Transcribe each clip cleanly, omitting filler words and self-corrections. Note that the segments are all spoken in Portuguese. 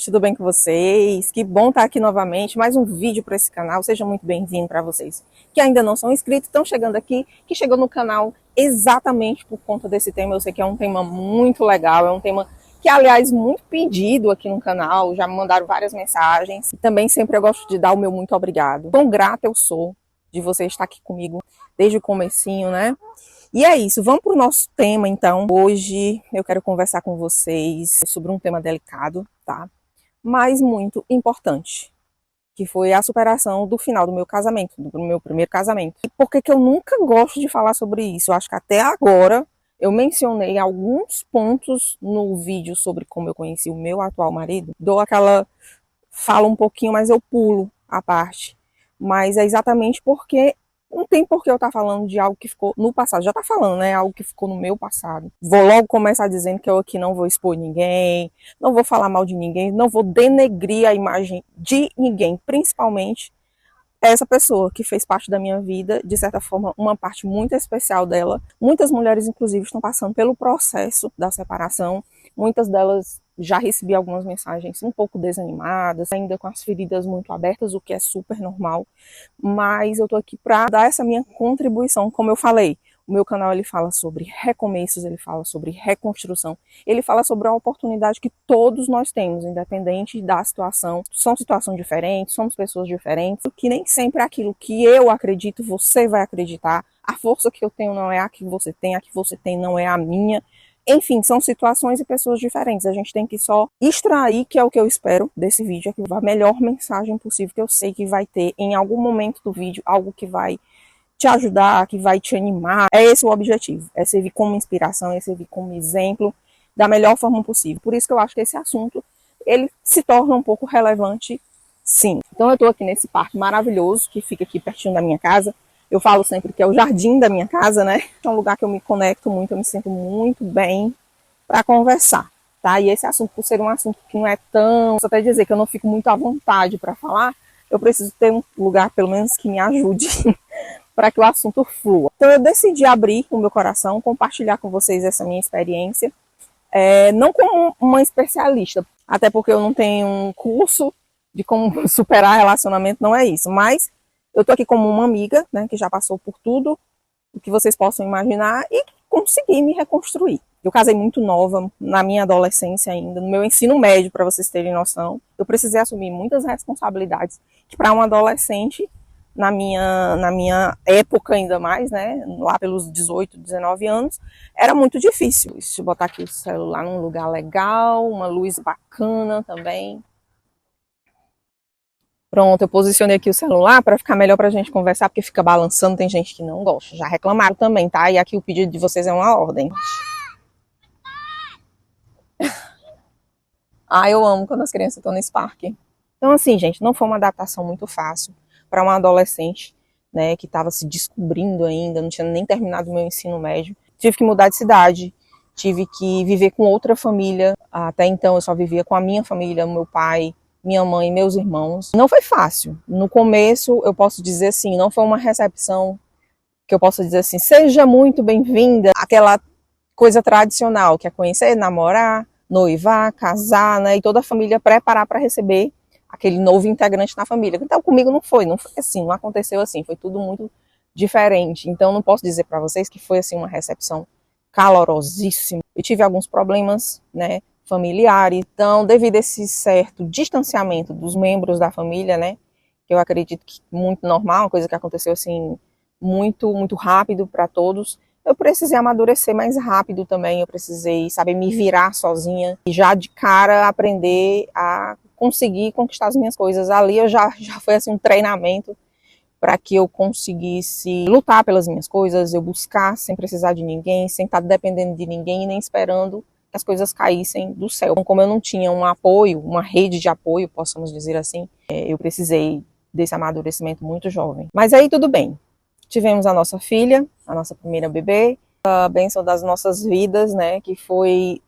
gente, tudo bem com vocês? Que bom estar aqui novamente, mais um vídeo para esse canal, seja muito bem-vindo para vocês que ainda não são inscritos, estão chegando aqui, que chegou no canal exatamente por conta desse tema. Eu sei que é um tema muito legal, é um tema que, aliás, muito pedido aqui no canal, já me mandaram várias mensagens, e também sempre eu gosto de dar o meu muito obrigado. Quão grata eu sou de você estar aqui comigo desde o comecinho, né? E é isso, vamos para o nosso tema então. Hoje eu quero conversar com vocês sobre um tema delicado, tá? Mas muito importante, que foi a superação do final do meu casamento, do meu primeiro casamento. E por que eu nunca gosto de falar sobre isso? Eu acho que até agora eu mencionei alguns pontos no vídeo sobre como eu conheci o meu atual marido. Falo um pouquinho, mas eu pulo a parte. Mas é exatamente porque não tem por que eu estar falando de algo que ficou no passado. Já tá falando, né? Algo que ficou no meu passado. Vou logo começar dizendo que eu aqui não vou expor ninguém, não vou falar mal de ninguém, não vou denegrir a imagem de ninguém, principalmente essa pessoa que fez parte da minha vida, de certa forma, uma parte muito especial dela. Muitas mulheres, inclusive, estão passando pelo processo da separação. Muitas delas já recebi algumas mensagens um pouco desanimadas, ainda com as feridas muito abertas, o que é super normal. Mas eu tô aqui para dar essa minha contribuição, como eu falei. O meu canal ele fala sobre recomeços, ele fala sobre reconstrução, ele fala sobre a oportunidade que todos nós temos, independente da situação. São situações diferentes, somos pessoas diferentes, que nem sempre é aquilo que eu acredito, você vai acreditar. A força que eu tenho não é a que você tem, a que você tem não é a minha. Enfim, são situações e pessoas diferentes. A gente tem que só extrair, que é o que eu espero desse vídeo, aqui, a melhor mensagem possível, que eu sei que vai ter em algum momento do vídeo, algo que vai te ajudar, que vai te animar. É esse o objetivo, é servir como inspiração, é servir como exemplo da melhor forma possível. Por isso que eu acho que esse assunto, ele se torna um pouco relevante, sim. Então eu tô aqui nesse parque maravilhoso, que fica aqui pertinho da minha casa. Eu falo sempre que é o jardim da minha casa, né? É um lugar que eu me conecto muito, eu me sinto muito bem para conversar, tá? E esse assunto, por ser um assunto que não é tão... Só até dizer que eu não fico muito à vontade para falar, eu preciso ter um lugar, pelo menos, que me ajude para que o assunto flua. Então eu decidi abrir o meu coração, compartilhar com vocês essa minha experiência, não como uma especialista, até porque eu não tenho um curso de como superar relacionamento, não é isso, mas eu tô aqui como uma amiga, né, que já passou por tudo o que vocês possam imaginar e consegui me reconstruir. Eu casei muito nova, na minha adolescência ainda, no meu ensino médio, para vocês terem noção. Eu precisei assumir muitas responsabilidades que para um adolescente, na minha época ainda mais, né, lá pelos 18, 19 anos, era muito difícil. Deixa eu botar aqui o celular num lugar legal, uma luz bacana também. Pronto, eu posicionei aqui o celular para ficar melhor para a gente conversar, porque fica balançando, tem gente que não gosta. Já reclamaram também, tá? E aqui o pedido de vocês é uma ordem. Eu amo quando as crianças estão nesse parque. Então, assim, gente, não foi uma adaptação muito fácil para uma adolescente, né, que estava se descobrindo ainda, não tinha nem terminado o meu ensino médio. Tive que mudar de cidade, tive que viver com outra família. Até então eu só vivia com a minha família, meu pai, minha mãe e meus irmãos. Não foi fácil. No começo, eu posso dizer assim, não foi uma recepção que eu possa dizer assim, seja muito bem-vinda, aquela coisa tradicional, que é conhecer, namorar, noivar, casar, né, e toda a família preparar para receber aquele novo integrante na família. Então comigo não foi assim, não aconteceu assim, foi tudo muito diferente. Então não posso dizer para vocês que foi assim uma recepção calorosíssima. Eu tive alguns problemas, né, familiares. Então, devido a esse certo distanciamento dos membros da família, né, que eu acredito que muito normal, uma coisa que aconteceu assim muito rápido para todos, eu precisei amadurecer mais rápido também, eu precisei saber me virar sozinha e já de cara aprender a conseguir conquistar as minhas coisas. Ali eu já foi assim um treinamento para que eu conseguisse lutar pelas minhas coisas, eu buscar sem precisar de ninguém, sem estar dependendo de ninguém e nem esperando que as coisas caíssem do céu. Então, como eu não tinha um apoio, uma rede de apoio, possamos dizer assim, eu precisei desse amadurecimento muito jovem. Mas aí tudo bem. Tivemos a nossa filha, a nossa primeira bebê, a bênção das nossas vidas, né, que foi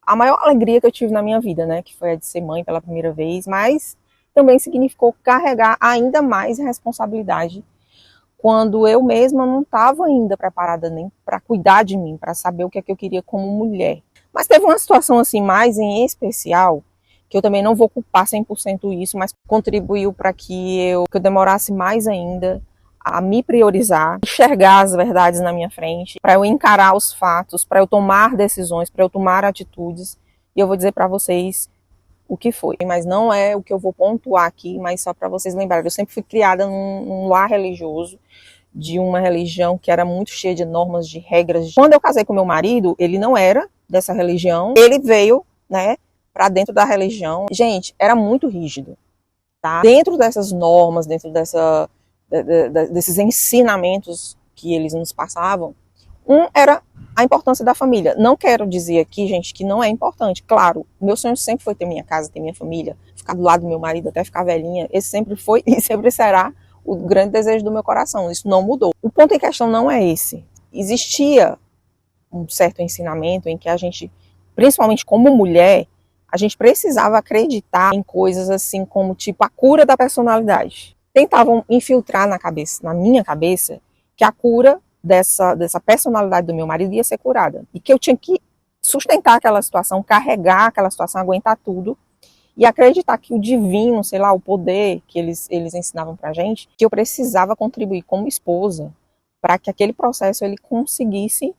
a maior alegria que eu tive na minha vida, né, que foi a de ser mãe pela primeira vez, mas também significou carregar ainda mais responsabilidade quando eu mesma não estava ainda preparada nem para cuidar de mim, para saber o que é que eu queria como mulher. Mas teve uma situação assim mais em especial que eu também não vou culpar 100% isso, mas contribuiu para que eu demorasse mais ainda a me priorizar, enxergar as verdades na minha frente, para eu encarar os fatos, para eu tomar decisões, para eu tomar atitudes. E eu vou dizer para vocês o que foi, mas não é o que eu vou pontuar aqui, mas só para vocês lembrarem. Eu sempre fui criada num lar religioso, de uma religião que era muito cheia de normas, de regras. Quando eu casei com meu marido, ele não era dessa religião, ele veio, né, para dentro da religião. Gente, era muito rígido, tá? Dentro dessas normas, dentro desses ensinamentos que eles nos passavam, era a importância da família. Não quero dizer aqui, gente, que não é importante. Claro, meu sonho sempre foi ter minha casa, ter minha família, ficar do lado do meu marido até ficar velhinha. Esse sempre foi e sempre será o grande desejo do meu coração. Isso não mudou. O ponto em questão não é esse. Existia um certo ensinamento em que a gente, principalmente como mulher, a gente precisava acreditar em coisas assim como tipo a cura da personalidade. Tentavam infiltrar na minha cabeça, que a cura dessa personalidade do meu marido ia ser curada. E que eu tinha que sustentar aquela situação, carregar aquela situação, aguentar tudo e acreditar que o divino, sei lá, o poder que eles ensinavam pra gente, que eu precisava contribuir como esposa para que aquele processo ele conseguisse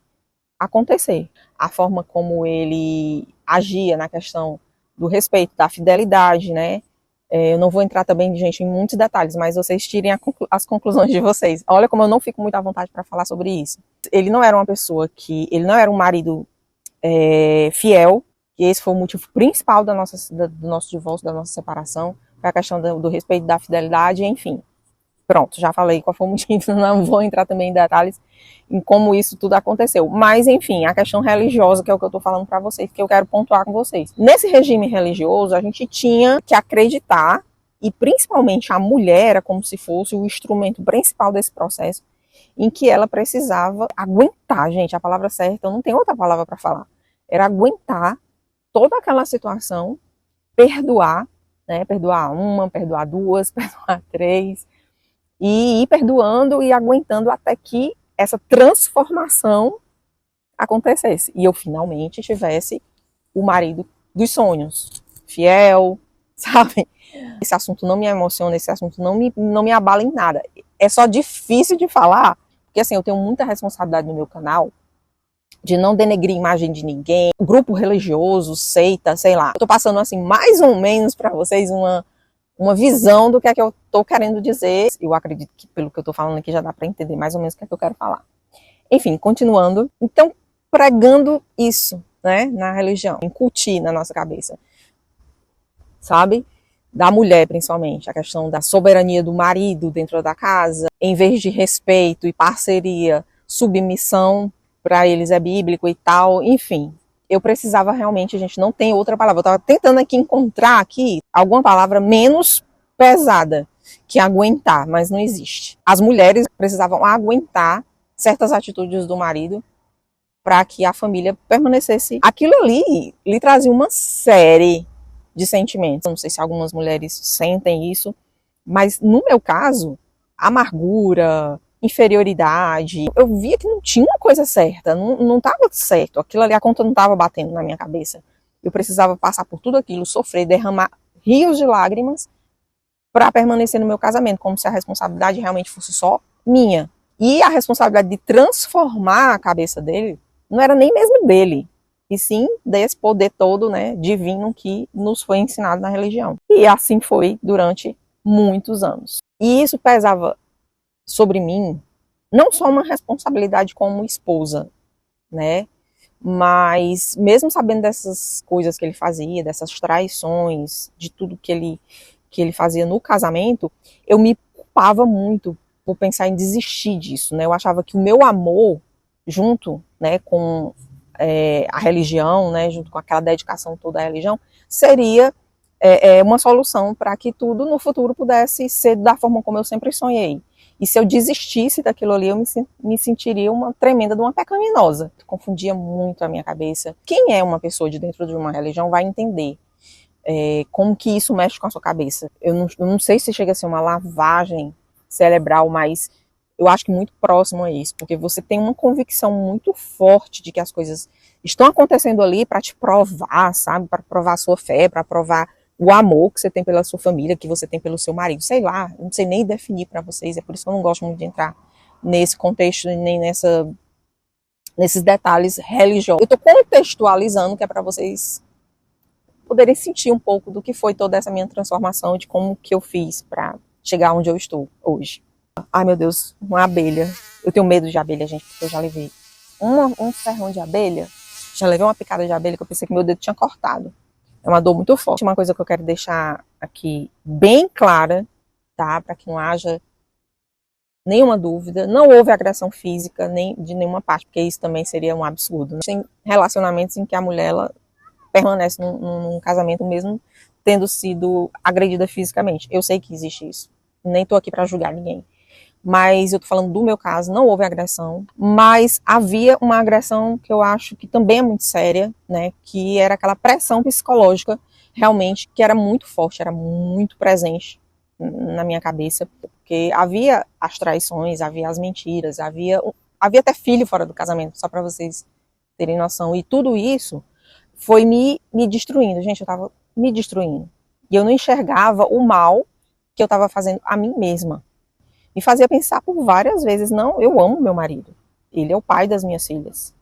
acontecer. A forma como ele agia na questão do respeito, da fidelidade, né? Eu não vou entrar também, gente, em muitos detalhes, mas vocês tirem as conclusões de vocês. Olha como eu não fico muito à vontade para falar sobre isso. Ele não era uma pessoa ele não era um marido fiel, e esse foi o motivo principal do nosso divórcio, da nossa separação, foi a questão do respeito, da fidelidade, enfim. Pronto, já falei qual foi o motivo, não vou entrar também em detalhes em como isso tudo aconteceu. Mas, enfim, a questão religiosa, que é o que eu tô falando para vocês, que eu quero pontuar com vocês. Nesse regime religioso, a gente tinha que acreditar, e principalmente a mulher era como se fosse o instrumento principal desse processo, em que ela precisava aguentar, gente, a palavra certa, eu não tenho outra palavra para falar, era aguentar toda aquela situação, perdoar, né, perdoar uma, perdoar duas, perdoar três, e ir perdoando e aguentando até que essa transformação acontecesse. E eu finalmente tivesse o marido dos sonhos, fiel, sabe? Esse assunto não me emociona, esse assunto não me abala em nada. É só difícil de falar, porque assim, eu tenho muita responsabilidade no meu canal, de não denegrir a imagem de ninguém, grupo religioso, seita, sei lá. Eu tô passando assim, mais ou menos para vocês uma visão do que é que eu estou querendo dizer. Eu acredito que pelo que eu estou falando aqui já dá para entender mais ou menos o que é que eu quero falar. Enfim, continuando. Então, pregando isso, né, na religião, incutir na nossa cabeça, sabe? Da mulher, principalmente, a questão da soberania do marido dentro da casa, em vez de respeito e parceria, submissão, para eles é bíblico e tal, enfim. Eu precisava realmente, a gente não tem outra palavra. Eu estava tentando aqui encontrar aqui alguma palavra menos pesada que aguentar, mas não existe. As mulheres precisavam aguentar certas atitudes do marido para que a família permanecesse. Aquilo ali lhe trazia uma série de sentimentos. Eu não sei se algumas mulheres sentem isso, mas no meu caso, amargura, inferioridade, eu via que não tinha uma coisa certa, não estava certo, aquilo ali, a conta não estava batendo na minha cabeça. Eu precisava passar por tudo aquilo, sofrer, derramar rios de lágrimas para permanecer no meu casamento, como se a responsabilidade realmente fosse só minha. E a responsabilidade de transformar a cabeça dele não era nem mesmo dele, e sim desse poder todo, né, divino que nos foi ensinado na religião. E assim foi durante muitos anos. E isso pesava sobre mim, não só uma responsabilidade como esposa, né? Mas mesmo sabendo dessas coisas que ele fazia, dessas traições, de tudo que ele fazia no casamento, eu me culpava muito por pensar em desistir disso, né? Eu achava que o meu amor, junto, né, com a religião, né, junto com aquela dedicação toda à religião, seria uma solução para que tudo no futuro pudesse ser da forma como eu sempre sonhei. E se eu desistisse daquilo ali, eu me sentiria uma tremenda de uma pecaminosa. Confundia muito a minha cabeça. Quem é uma pessoa de dentro de uma religião vai entender como que isso mexe com a sua cabeça. Eu não sei se chega a ser uma lavagem cerebral, mas eu acho que muito próximo a isso. Porque você tem uma convicção muito forte de que as coisas estão acontecendo ali para te provar, sabe? Para provar a sua fé, para provar o amor que você tem pela sua família, que você tem pelo seu marido, sei lá, não sei nem definir para vocês, é por isso que eu não gosto muito de entrar nesse contexto, nem nesses detalhes religiosos. Eu estou contextualizando, que é para vocês poderem sentir um pouco do que foi toda essa minha transformação, de como que eu fiz para chegar onde eu estou hoje. Ai, meu Deus, uma abelha. Eu tenho medo de abelha, gente, porque eu já levei um ferrão de abelha, já levei uma picada de abelha que eu pensei que meu dedo tinha cortado. É uma dor muito forte. Uma coisa que eu quero deixar aqui bem clara, tá? Para que não haja nenhuma dúvida. Não houve agressão física nem de nenhuma parte, porque isso também seria um absurdo, né? Tem relacionamentos em que a mulher ela permanece num casamento mesmo tendo sido agredida fisicamente. Eu sei que existe isso. Nem tô aqui para julgar ninguém. Mas eu tô falando do meu caso, não houve agressão, mas havia uma agressão que eu acho que também é muito séria, né, que era aquela pressão psicológica, realmente, que era muito forte, era muito presente na minha cabeça, porque havia as traições, havia as mentiras, havia até filho fora do casamento, só para vocês terem noção, e tudo isso foi me destruindo, gente, eu tava me destruindo, e eu não enxergava o mal que eu tava fazendo a mim mesma. Me fazia pensar por várias vezes, não, eu amo meu marido, ele é o pai das minhas filhas,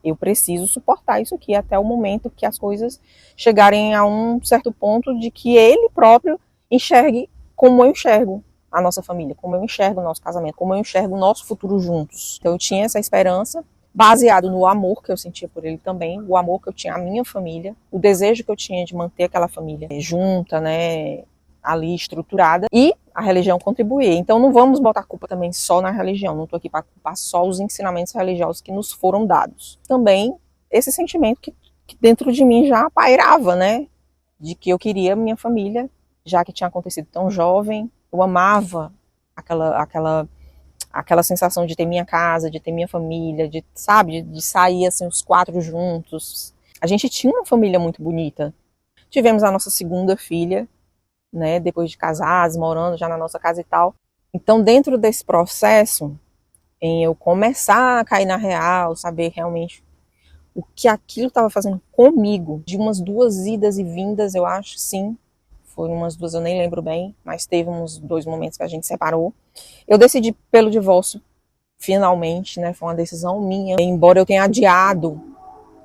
eu preciso suportar isso aqui até o momento que as coisas chegarem a um certo ponto de que ele próprio enxergue como eu enxergo a nossa família, como eu enxergo o nosso casamento, como eu enxergo o nosso futuro juntos. Então eu tinha essa esperança, baseado no amor que eu sentia por ele também, o amor que eu tinha à minha família, o desejo que eu tinha de manter aquela família junta, né, ali estruturada, e a religião contribuir. Então não vamos botar a culpa também só na religião, não estou aqui para culpar só os ensinamentos religiosos que nos foram dados. Também esse sentimento que dentro de mim já pairava, né, de que eu queria minha família, já que tinha acontecido tão jovem, eu amava aquela sensação de ter minha casa, de ter minha família, de, sabe, de sair assim os quatro juntos. A gente tinha uma família muito bonita. Tivemos a nossa segunda filha, né, depois de casados, morando já na nossa casa e tal. Então, dentro desse processo, em eu começar a cair na real, saber realmente o que aquilo estava fazendo comigo, de umas 2 idas e vindas, eu acho, sim, foram umas 2, eu nem lembro bem, mas teve uns 2 momentos que a gente separou. Eu decidi pelo divórcio, finalmente, né, foi uma decisão minha, embora eu tenha adiado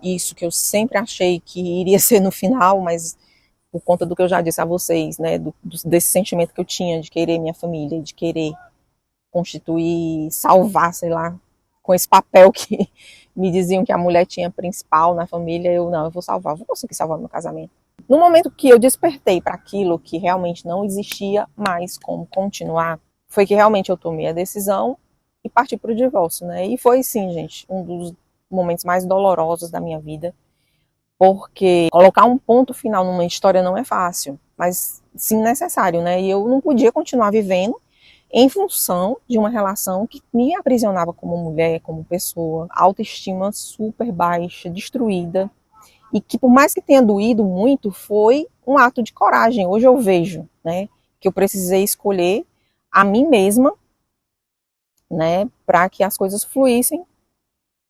isso que eu sempre achei que iria ser no final, mas por conta do que eu já disse a vocês, né, desse sentimento que eu tinha de querer minha família, de querer constituir, salvar, sei lá, com esse papel que me diziam que a mulher tinha principal na família, eu vou salvar, vou conseguir salvar meu casamento. No momento que eu despertei para aquilo que realmente não existia mais como continuar, foi que realmente eu tomei a decisão e parti para o divórcio, né? E foi sim, gente, um dos momentos mais dolorosos da minha vida, porque colocar um ponto final numa história não é fácil, mas sim necessário, né? E eu não podia continuar vivendo em função de uma relação que me aprisionava como mulher, como pessoa, autoestima super baixa, destruída, e que por mais que tenha doído muito, foi um ato de coragem. Hoje eu vejo, né, que eu precisei escolher a mim mesma, né, para que as coisas fluíssem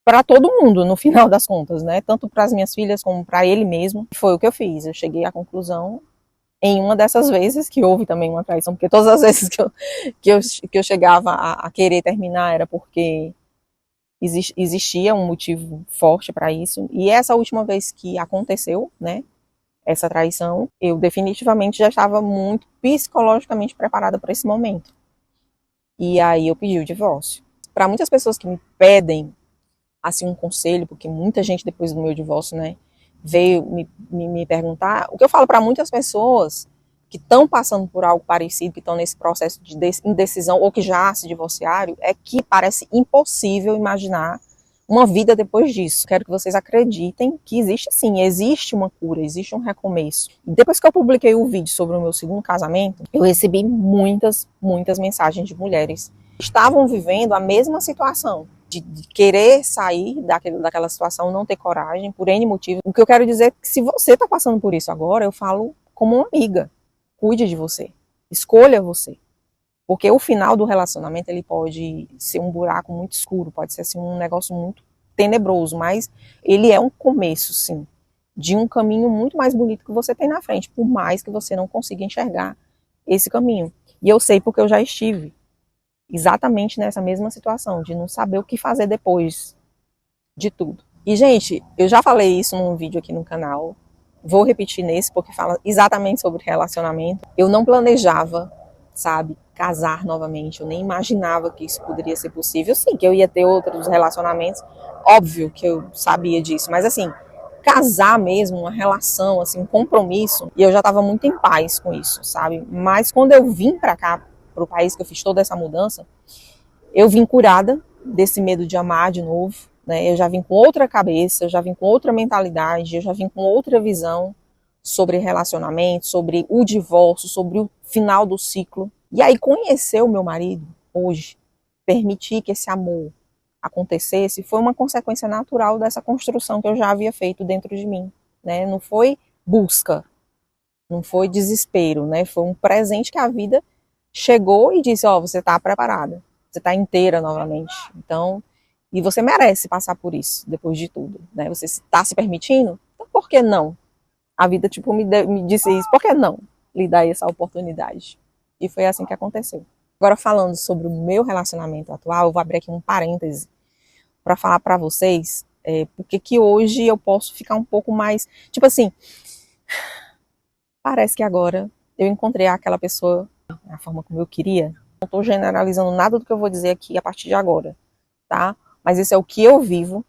para todo mundo, no final das contas, né, tanto para as minhas filhas como para ele mesmo. Foi o que eu fiz. Eu cheguei à conclusão em uma dessas vezes que houve também uma traição, porque todas as vezes que eu chegava a querer terminar era porque existia um motivo forte para isso. E essa última vez que aconteceu, né, essa traição, eu definitivamente já estava muito psicologicamente preparada para esse momento. E aí eu pedi o divórcio. Para muitas pessoas que me pedem assim um conselho, porque muita gente depois do meu divórcio, né, veio me perguntar, o que eu falo para muitas pessoas que estão passando por algo parecido, que estão nesse processo de indecisão ou que já se divorciaram, é que parece impossível imaginar uma vida depois disso. Quero que vocês acreditem que existe sim, existe uma cura, existe um recomeço. E depois que eu publiquei o vídeo sobre o meu segundo casamento, eu recebi muitas mensagens de mulheres que estavam vivendo a mesma situação. De querer sair daquela situação, não ter coragem, por N motivos. O que eu quero dizer é que se você está passando por isso agora, eu falo como uma amiga. Cuide de você. Escolha você. Porque o final do relacionamento, ele pode ser um buraco muito escuro, pode ser assim, um negócio muito tenebroso, mas ele é um começo, sim. de um caminho muito mais bonito que você tem na frente, por mais que você não consiga enxergar esse caminho. E eu sei porque eu já estive exatamente nessa mesma situação, de não saber o que fazer depois de tudo. E, gente, eu já falei isso num vídeo aqui no canal, vou repetir nesse, porque fala exatamente sobre relacionamento. Eu não planejava, sabe, casar novamente, eu nem imaginava que isso poderia ser possível. Sim, que eu ia ter outros relacionamentos, óbvio que eu sabia disso, mas assim, casar mesmo, uma relação, assim, um compromisso, e eu já estava muito em paz com isso, sabe? Mas quando eu vim para cá, para o país que eu fiz toda essa mudança, eu vim curada desse medo de amar de novo, né? Eu já vim com outra cabeça, eu já vim com outra mentalidade, eu já vim com outra visão sobre relacionamento, sobre o divórcio, sobre o final do ciclo. E aí conhecer o meu marido hoje, permitir que esse amor acontecesse, foi uma consequência natural dessa construção que eu já havia feito dentro de mim, né? Não foi busca, não foi desespero, né? Foi um presente que a vida chegou e disse, ó, você está preparada, você está inteira novamente. Então, e você merece passar por isso, depois de tudo, né? Você está se permitindo? Então, por que não? A vida, tipo, me disse isso, por que não lhe dar essa oportunidade? E foi assim que aconteceu. Agora, falando sobre o meu relacionamento atual, eu vou abrir aqui um parêntese para falar para vocês porque que hoje eu posso ficar um pouco mais, tipo assim, parece que agora eu encontrei aquela pessoa da forma como eu queria. Não estou generalizando nada do que eu vou dizer aqui a partir de agora, tá? Mas isso é o que eu vivo.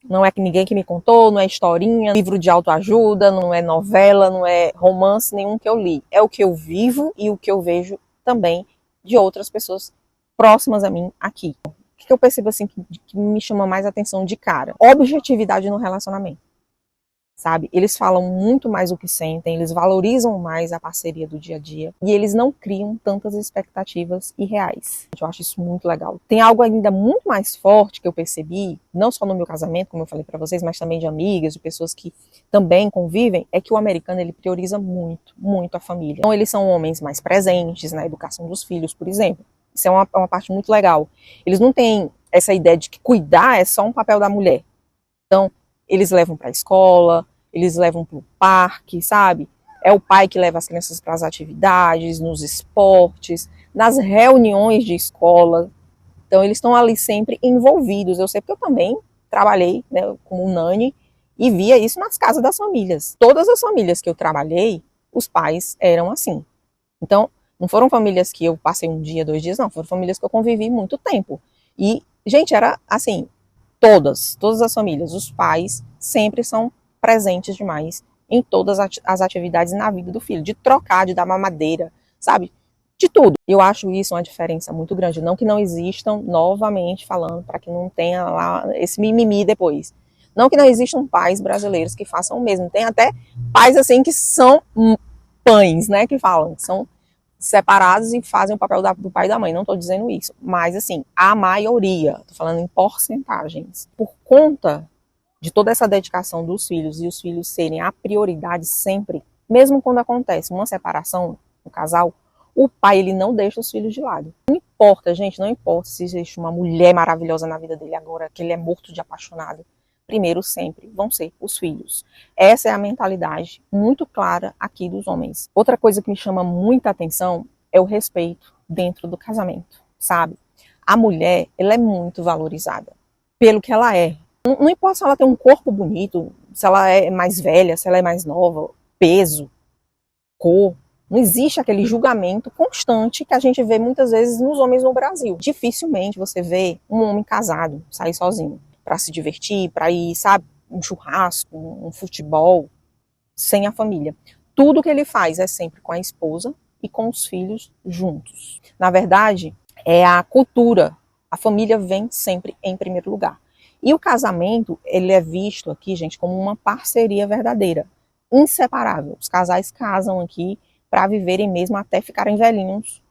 Não é que ninguém que me contou, não é historinha, livro de autoajuda, não é novela, não é romance nenhum que eu li. É o que eu vivo e o que eu vejo também de outras pessoas próximas a mim aqui. O que eu percebo assim que me chama mais atenção de cara? Objetividade no relacionamento. Sabe? Eles falam muito mais o que sentem, eles valorizam mais a parceria do dia a dia e eles não criam tantas expectativas irreais. Eu acho isso muito legal. Tem algo ainda muito mais forte que eu percebi, não só no meu casamento, como eu falei para vocês, mas também de amigas, de pessoas que também convivem, é que o americano ele prioriza muito, muito a família. Então eles são homens mais presentes na educação dos filhos, por exemplo. Isso é uma parte muito legal. Eles não têm essa ideia de que cuidar é só um papel da mulher. Então, eles levam para a escola, eles levam para o parque, sabe? É o pai que leva as crianças para as atividades, nos esportes, nas reuniões de escola. Então, eles estão ali sempre envolvidos. Eu sei porque eu também trabalhei, né, como nani e via isso nas casas das famílias. Todas as famílias que eu trabalhei, os pais eram assim. Então, não foram famílias que eu passei um dia, 2 dias, não. Foram famílias que eu convivi muito tempo. E, gente, era assim, todas as famílias, os pais sempre são presentes demais em todas as atividades na vida do filho, de trocar, de dar mamadeira, sabe? De tudo. Eu acho isso uma diferença muito grande. Não que não existam, novamente falando, para que não tenha lá esse mimimi depois. Não que não existam pais brasileiros que façam o mesmo. Tem até pais assim que são pães, né? Que falam, que são separados e fazem o papel do pai e da mãe. Não estou dizendo isso. Mas, assim, a maioria, estou falando em porcentagens, por conta de toda essa dedicação dos filhos e os filhos serem a prioridade sempre, mesmo quando acontece uma separação no casal, o pai ele não deixa os filhos de lado. Não importa, gente, não importa se existe uma mulher maravilhosa na vida dele agora, que ele é morto de apaixonado. Primeiro sempre vão ser os filhos. Essa é a mentalidade muito clara aqui dos homens. Outra coisa que me chama muita atenção é o respeito dentro do casamento, sabe? A mulher, ela é muito valorizada pelo que ela é. Não importa se ela tem um corpo bonito, se ela é mais velha, se ela é mais nova, peso, cor. Não existe aquele julgamento constante que a gente vê muitas vezes nos homens no Brasil. Dificilmente você vê um homem casado sair sozinho para se divertir, para ir, sabe, um churrasco, um futebol, sem a família. Tudo que ele faz é sempre com a esposa e com os filhos juntos. Na verdade, é a cultura. A família vem sempre em primeiro lugar. E o casamento, ele é visto aqui, gente, como uma parceria verdadeira, inseparável. Os casais casam aqui para viverem mesmo até ficarem velhinhos,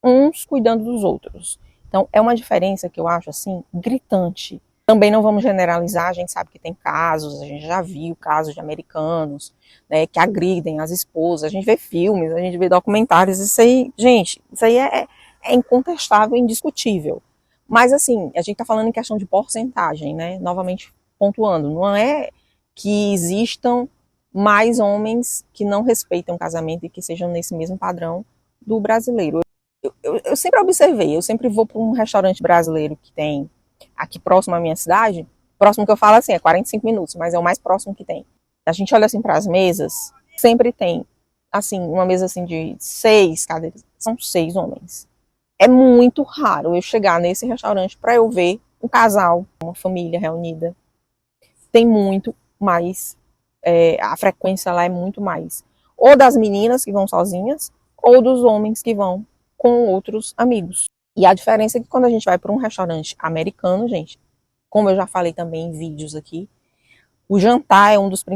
uns cuidando dos outros. Então, é uma diferença que eu acho, assim, gritante. Também não vamos generalizar, a gente sabe que tem casos, a gente já viu casos de americanos, né, que agridem as esposas, a gente vê filmes, a gente vê documentários, isso aí, gente, isso aí é incontestável, indiscutível. Mas assim, a gente tá falando em questão de porcentagem, né, novamente pontuando, não é que existam mais homens que não respeitam o casamento e que sejam nesse mesmo padrão do brasileiro. Eu sempre observei, eu sempre vou para um restaurante brasileiro que tem aqui próximo à minha cidade, próximo que eu falo assim, é 45 minutos, mas é o mais próximo que tem. A gente olha assim para as mesas, sempre tem, assim, uma mesa assim de 6 cadeiras, são 6 homens. É muito raro eu chegar nesse restaurante para eu ver um casal, uma família reunida. Tem muito mais, a frequência lá é muito mais. Ou das meninas que vão sozinhas, ou dos homens que vão com outros amigos. E a diferença é que quando a gente vai para um restaurante americano, gente, como eu já falei também em vídeos aqui, o jantar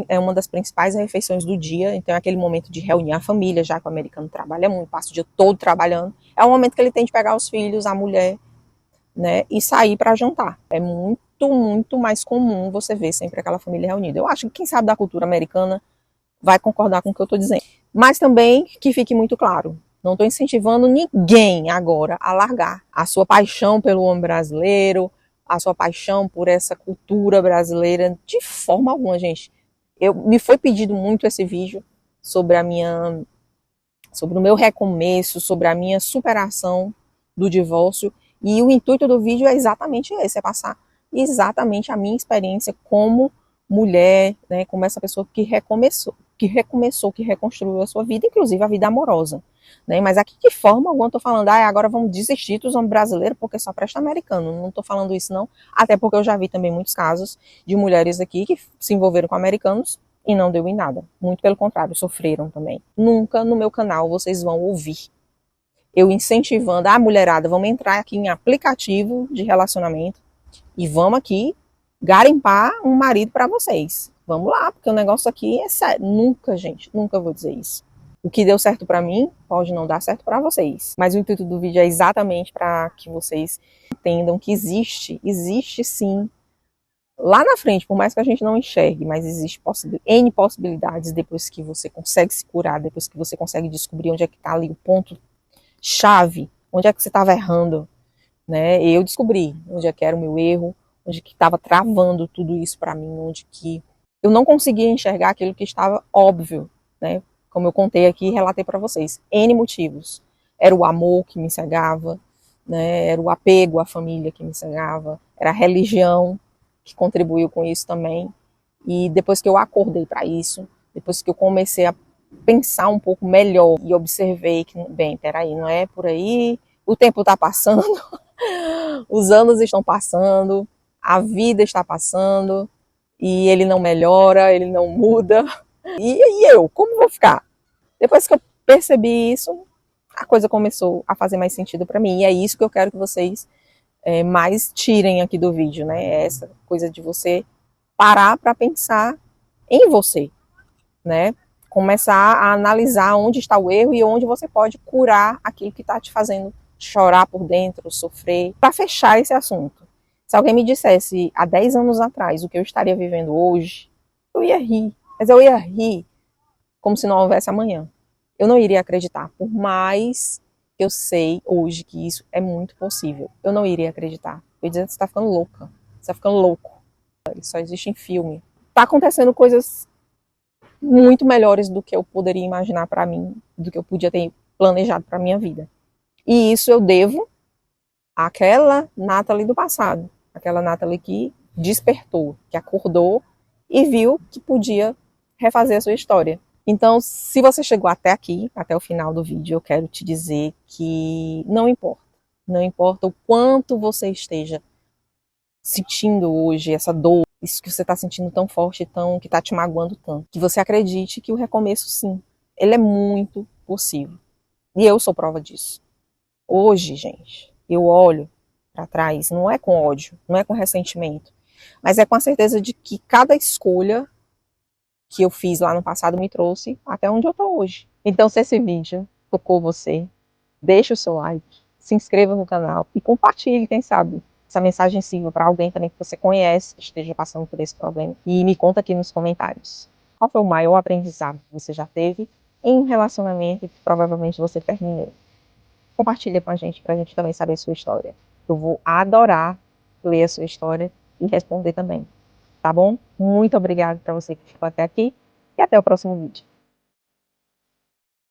é uma das principais refeições do dia, então é aquele momento de reunir a família, já que o americano trabalha muito, passa o dia todo trabalhando. É o momento que ele tem de pegar os filhos, a mulher, né, e sair para jantar. É muito mais comum você ver sempre aquela família reunida. Eu acho que quem sabe da cultura americana vai concordar com o que eu estou dizendo. Mas também que fique muito claro, não estou incentivando ninguém agora a largar a sua paixão pelo homem brasileiro, a sua paixão por essa cultura brasileira, de forma alguma, gente. Me foi pedido muito esse vídeo sobre sobre o meu recomeço, sobre a minha superação do divórcio, e o intuito do vídeo é exatamente esse, é passar exatamente a minha experiência como mulher, né, como essa pessoa que recomeçou, que reconstruiu a sua vida, inclusive a vida amorosa. Né? Mas aqui de forma alguma eu tô falando, agora vamos desistir dos homens brasileiros porque só presta americano. Não tô falando isso não, até porque eu já vi também muitos casos de mulheres aqui que se envolveram com americanos e não deu em nada. Muito pelo contrário, sofreram também. Nunca no meu canal vocês vão ouvir eu incentivando a mulherada, vamos entrar aqui em aplicativo de relacionamento e vamos aqui garimpar um marido para vocês. Vamos lá, porque o negócio aqui é sério. Nunca, gente, nunca vou dizer isso. O que deu certo para mim pode não dar certo para vocês. Mas o intuito do vídeo é exatamente para que vocês entendam que existe sim, lá na frente, por mais que a gente não enxergue, mas existe N possibilidades depois que você consegue se curar, depois que você consegue descobrir onde é que está ali o ponto chave, onde é que você estava errando, né? Eu descobri onde é que era o meu erro, onde que estava travando tudo isso para mim, onde que eu não conseguia enxergar aquilo que estava óbvio, né? Como eu contei aqui e relatei para vocês, N motivos. Era o amor que me cegava, né? Era o apego à família que me cegava, era a religião que contribuiu com isso também. E depois que eu acordei para isso, depois que eu comecei a pensar um pouco melhor e observei que, bem, peraí, não é por aí, o tempo está passando, os anos estão passando, a vida está passando, e ele não melhora, ele não muda. E eu, como vou ficar? Depois que eu percebi isso, a coisa começou a fazer mais sentido para mim. E é isso que eu quero que vocês mais tirem aqui do vídeo, né? É essa coisa de você parar para pensar em você, né? Começar a analisar onde está o erro e onde você pode curar aquilo que está te fazendo chorar por dentro, sofrer, para fechar esse assunto. Se alguém me dissesse há 10 anos atrás o que eu estaria vivendo hoje, eu ia rir. Mas eu ia rir como se não houvesse amanhã. Eu não iria acreditar, por mais que eu sei hoje que isso é muito possível. Eu não iria acreditar. Eu ia dizer, você está ficando louca, você está ficando louco. Isso só existe em filme. Tá acontecendo coisas muito melhores do que eu poderia imaginar para mim, do que eu podia ter planejado para minha vida. E isso eu devo àquela Nathalie do passado, aquela Nathalie que despertou, que acordou e viu que podia refazer a sua história. Então, se você chegou até aqui, até o final do vídeo, eu quero te dizer que não importa o quanto você esteja sentindo hoje essa dor, isso que você está sentindo tão forte, que está te magoando tanto, que você acredite que o recomeço, sim, ele é muito possível. E eu sou prova disso. Hoje, gente, eu olho para trás, não é com ódio, não é com ressentimento, mas é com a certeza de que cada escolha que eu fiz lá no passado me trouxe até onde eu tô hoje. Então, se esse vídeo tocou você, deixa o seu like, se inscreva no canal e compartilhe, quem sabe essa mensagem sirva para alguém também que você conhece, que esteja passando por esse problema. E me conta aqui nos comentários. Qual foi o maior aprendizado que você já teve em um relacionamento que provavelmente você terminou? Compartilha com a gente, para a gente também saber a sua história. Eu vou adorar ler a sua história e responder também. Tá bom? Muito obrigada para você que ficou até aqui. e até o próximo vídeo.